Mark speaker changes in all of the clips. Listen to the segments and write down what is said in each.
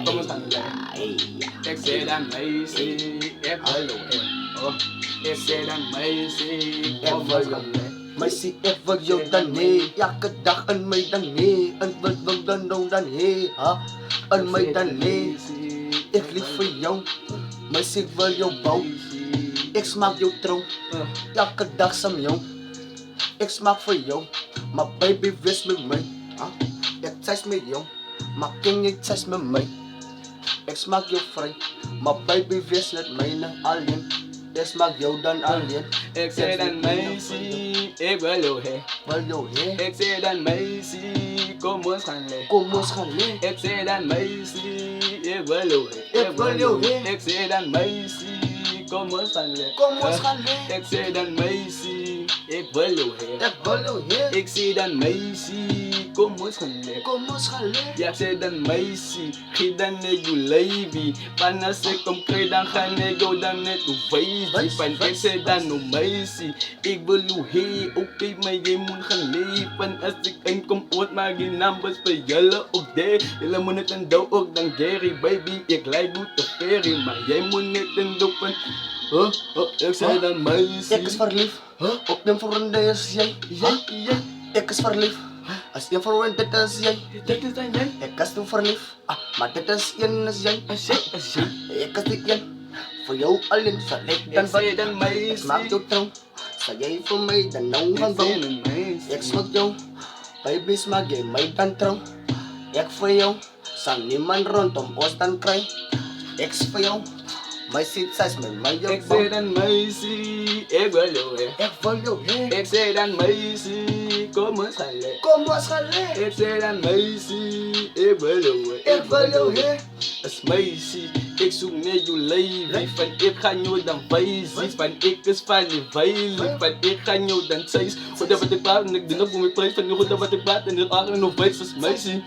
Speaker 1: Kom eens gaan ik zei dan meisje, ik wil oh. Ik zei dan meisje, kom eens gaan
Speaker 2: May si Eva yung dani, yakadak an may dani, an balbang danong dani, ha? An may dani, ik lief voor jou, may sigval yung bouw, ik smaak yung trouw, yakadak sam jou, ik smaak voor jou, my baby wees met mij, ha? Ik thuis met jou, my king ik thuis met mij, ik smaak jou vrij, my baby wees met mij na alleen. Ik smaak jou dan alleen.
Speaker 1: Ik zei dan meisje, ik wil jou heen.
Speaker 2: Wil jou heen?
Speaker 1: Ik zei dan meisje, kom ons gaan leen.
Speaker 2: Kom ons gaan leen.
Speaker 1: Ik zei dan meisje, ik wil jou heen.
Speaker 2: Ik wil jou heen.
Speaker 1: Ik zei dan meisje, kom ons gaan leen.
Speaker 2: Kom ons gaan leen.
Speaker 1: Ik zei dan meisje, ik wil jou heen.
Speaker 2: Ik wil jou heen.
Speaker 1: Ik zei dan meisje, kom ons gaan leen.
Speaker 2: Kom ons gaan leen.
Speaker 1: Ja, ik zei dan meisje, ga dan net je leven. Van als ik kom krijg, dan ga ik jou dan net hoe wezen. Van ik zei dan no meisje, ik wil jou heen. Oké, maar jij moet gaan leven. Als ik inkom, ooit maak je numbers voor jullie ook daar. Jullie moet net een dood ook dan Gary, baby. Ik lijk doet de ferry, maar jij moet net een dood van... ik zei dan meisje.
Speaker 2: Ik is verliefd. Op de voorronde is jij. Ik is verliefd. Als je voorronde is jij.
Speaker 1: Dat is dan jij.
Speaker 2: Ik is toen verliefd. Maar dit is één is jij. Ik is die één. Voor jou alleen zal ik dan
Speaker 1: zei dan meisje.
Speaker 2: Ik smaak jou trouw. Zal jij voor mij dan nou gaan bouwen. Ik smaak jou. Baby smaak jij mij dan trouw. Ik voor jou. Zal niemand rondom ons dan krijgen. Ik is voor jou. Mij zit zes met mij jou.
Speaker 1: Ik zei dan meisje, ik wil jou heen.
Speaker 2: Ik wil jou heen.
Speaker 1: Ik zei dan meisje, kom eens gaan leen.
Speaker 2: Kom ons gaan leen.
Speaker 1: Ik zei dan meisje, ik wil jou heen.
Speaker 2: Ik wil jou heen.
Speaker 1: Als meisje, ik zoek naar je leven. Van ik ga jou dan wijzen. Van ik is van je veilig. Van ik ga jou dan thuis. Goed dat wat ik praat en ik doe nog voor mijn prijs. Van goed dat wat ik praat en ik ga er nog wijs als meisje.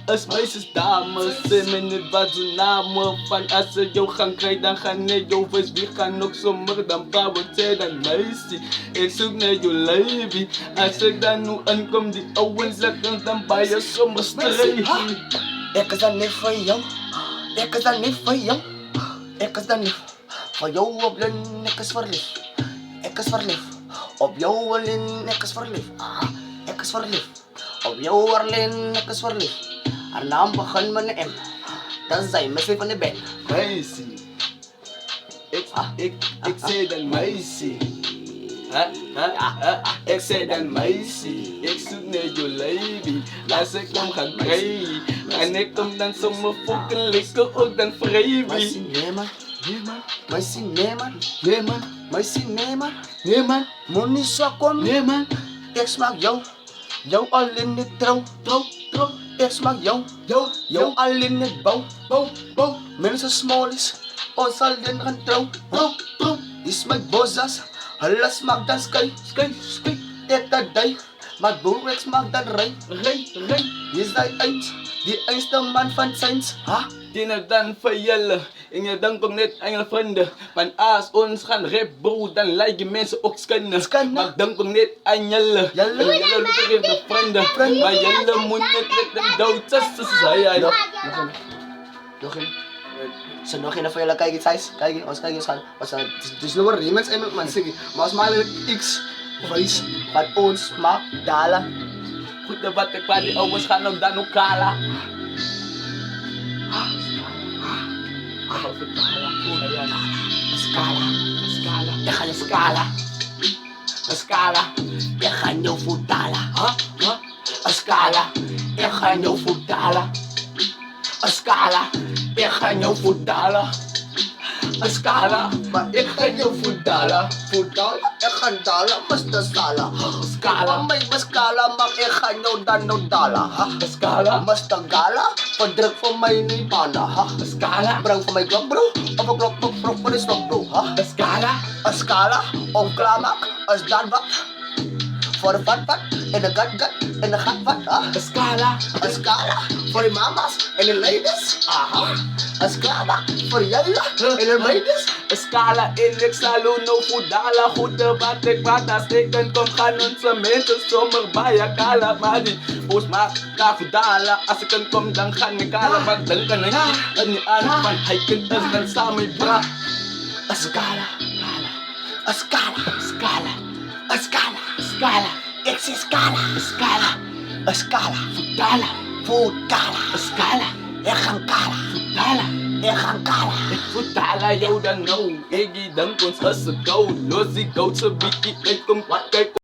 Speaker 1: Als meisjes, dames, zijn me niet wat ze namen. Van als ze jou gaan krijgen, dan gaan nee, jou wijs. Wie gaan ook zomaar dan bouwen, zij dan meisje. Ik zoek naar je leven. Als ik dan nu aankom, die ouwens laten dan bij je zomaar strijden.
Speaker 2: Ik is dan niet voor jou. Ik is dan niet voor jou. Ik is dan niet voor jou alleen. Ik is verliefd. Ik is verliefd. Op jou alleen. Ik is verliefd. Ik is verliefd. Op jou alleen. Ik is verliefd. Haar naam begint met een M. Dat zijn mensen van de band.
Speaker 1: Meisje. Ik zei dan meisje. Ik zei dan meisje, ik zoek naar je leven. Als ik hem ga krijgen, en ik kom dan zomaar fucking lekker ook dan vrij.
Speaker 2: Meisje, nee man. Meisje, nee man.
Speaker 1: Nee man.
Speaker 2: Meisje, nee man.
Speaker 1: Nee man.
Speaker 2: Moet niet zo komen.
Speaker 1: Nee man.
Speaker 2: Ik smaak jou. Jou alleen niet trouw. Ik smaak jou. Jou alleen niet bouw. Mensen small is. Ons alleen gaan trouw. Is mijn bozas. Halas maak dan sky. Ik dat die. Maar boerex maak dan rij. Is dat eens. Die eens de man van science.
Speaker 1: Dan voor jullie. En je dan komt net aan je vrienden. Van als ons gaan rap bro, dan lijken je mensen ook scannen. Maar dan komt net aan jullie. Jullie lopen de vrienden. Maar jullie moeten net met de dood tussen zijn.
Speaker 2: Nog een. So nog een voor jullie kijken thuis. Kijk, ons kijken gaan. Dus nu worden remix en man zeggen. Maar als maar X wijs van ons maak dalen.
Speaker 1: Goed dat wat ik praat, die ouders gaan ook dan ook kala.
Speaker 2: Scala. Ik ga je scala. Ik ga je voetalen. Scala. Ik ga je voetalen. Scala. Ik ga je voetalen. Scala. Maar ik ga je voetalen. Ik ga dalen, mas de scala. Scala. May mas scala, maar ik ga je dan no dala.
Speaker 1: Scala.
Speaker 2: Mas de gala. Verdruk voor mij niet bana.
Speaker 1: Scala.
Speaker 2: Breng voor mij klok bro. Of een klok voor de stok bro.
Speaker 1: Scala.
Speaker 2: Scala. Om klaarmak. Als dan wat. Voor de vat. En de gat. En de gat wat.
Speaker 1: Scala.
Speaker 2: Scala. Voor de mama's en de ladies. Escala, Friella, Elementis.
Speaker 1: Skala, Inexalo, no Fudala, Goede Batek, Bata, Steken, Kom Ganon, Cementen, Zomerbaya, Kala, Madi, Oosma, Kafudala, als ik een kom, dan ga ik Kala, maar dan kan ik niet, en die aan van hij kunt dan samen bra.
Speaker 2: Escala,
Speaker 1: Skala,
Speaker 2: Escala,
Speaker 1: Skala,
Speaker 2: Escala,
Speaker 1: Skala,
Speaker 2: ik zie Scala,
Speaker 1: Skala,
Speaker 2: Escala,
Speaker 1: Fudala,
Speaker 2: Fudala,
Speaker 1: Skala,
Speaker 2: ik ga Kala,
Speaker 1: Fudala.
Speaker 2: ik ga Kala.
Speaker 1: Futala, yo, dan nou, Iggy, dan kon sa sa go, Lozy, go, sa biki, kijk, kom, kijk,